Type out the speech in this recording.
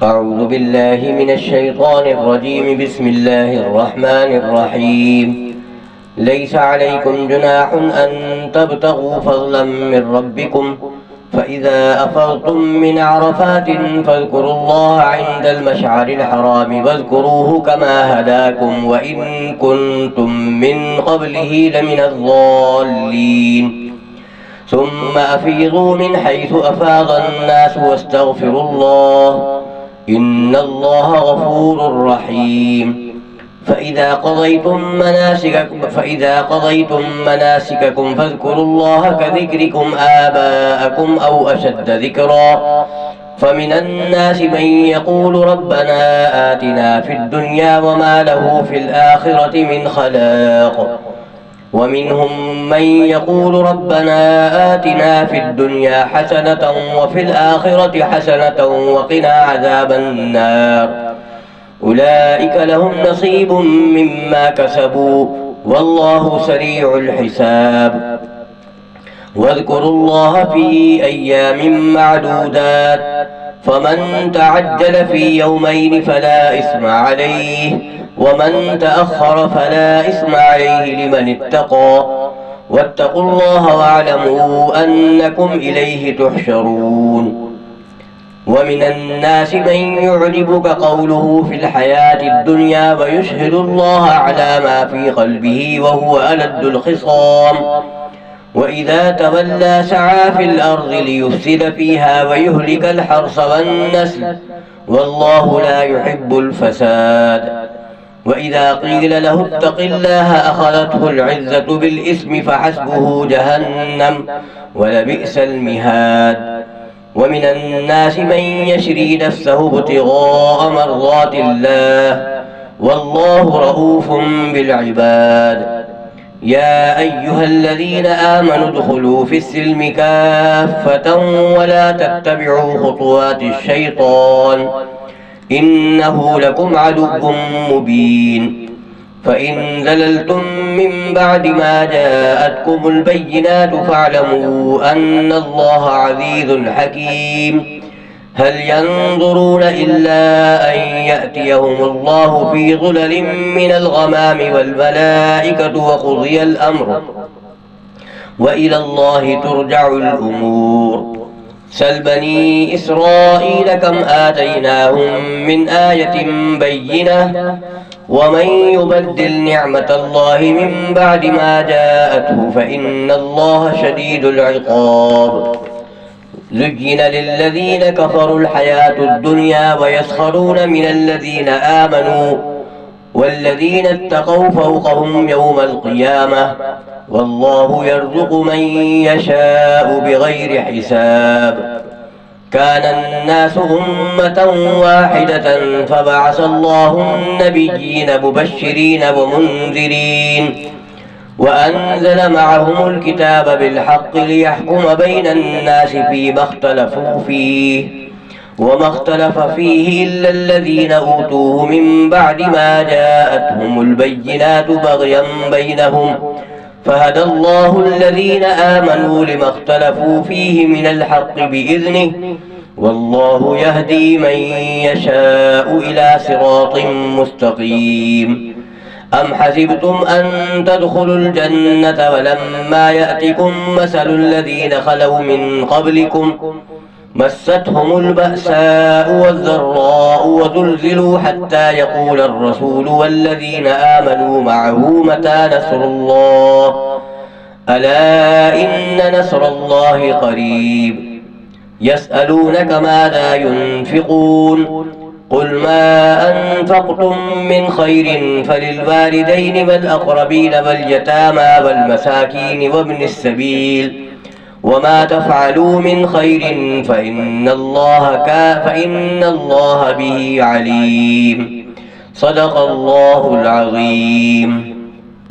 أعوذ بالله من الشيطان الرجيم. بسم الله الرحمن الرحيم. ليس عليكم جناح أن تبتغوا فضلا من ربكم، فإذا أفضتم من عرفات فاذكروا الله عند المشعر الحرام واذكروه كما هداكم وإن كنتم من قبله لمن الضالين. ثم أفيضوا من حيث أفاض الناس واستغفروا الله إن الله غفور رحيم. فإذا قضيتم مناسككم فاذكروا الله كذكركم آباءكم أو أشد ذكرا. فمن الناس من يقول ربنا آتنا في الدنيا وما له في الآخرة من خلاق، ومنهم من يقول ربنا آتنا في الدنيا حسنة وفي الآخرة حسنة وقنا عذاب النار. أولئك لهم نصيب مما كسبوا والله سريع الحساب. واذكروا الله في أيام معدودات، فمن تعجل في يومين فلا إثم عليه، ومن تأخر فلا إثم عليه لمن اتقى. واتقوا الله واعلموا أنكم إليه تحشرون. ومن الناس من يعجبك قوله في الحياة الدنيا ويشهد الله على ما في قلبه وهو ألد الخصام، وإذا تولى سعى في الأرض ليفسد فيها ويهلك الحرث والنسل والله لا يحب الفساد. وإذا قيل له اتق الله أخذته العزة بالإثم فحسبه جهنم ولبئس المهاد. ومن الناس من يشري نفسه ابتغاء مرضات الله والله رؤوف بالعباد. يا أيها الذين آمنوا ادخلوا في السلم كافة ولا تتبعوا خطوات الشيطان إنه لكم عدو مبين. فإن زللتم من بعد ما جاءتكم البينات فاعلموا أن الله عزيز حكيم. هل ينظرون إلا أن يأتيهم الله في ظلل من الغمام والملائكة وقضي الأمر وإلى الله ترجع الأمور. سل بني إسرائيل كم آتيناهم من آية بينة ومن يبدل نعمة الله من بعد ما جاءته فإن الله شديد العقاب. زين للذين كفروا الحياة الدنيا ويسخرون من الذين آمنوا والذين اتقوا فوقهم يوم القيامة والله يرزق من يشاء بغير حساب. كان الناس أمة واحدة فبعث الله النبيين مبشرين ومنذرين وأنزل معهم الكتاب بالحق ليحكم بين الناس فيما اختلفوا فيه وما اختلف فيه إلا الذين أوتوه من بعد ما جاءتهم البينات بغيا بينهم فهدى الله الذين آمنوا لما اختلفوا فيه من الحق بإذنه والله يهدي من يشاء إلى صراط مستقيم. أم حسبتم أن تدخلوا الجنة ولما يأتكم مثل الذين خلوا من قبلكم مستهم البأساء والضراء وزلزلوا حتى يقول الرسول والذين آمنوا معه متى نصر الله ألا إن نصر الله قريب. يسألونك ماذا ينفقون قل ما أنفقتم من خير فللوالدين والأقربين واليتامى والمساكين وابن السبيل وما تفعلوا من خير فإن الله به عليم. صدق الله العظيم.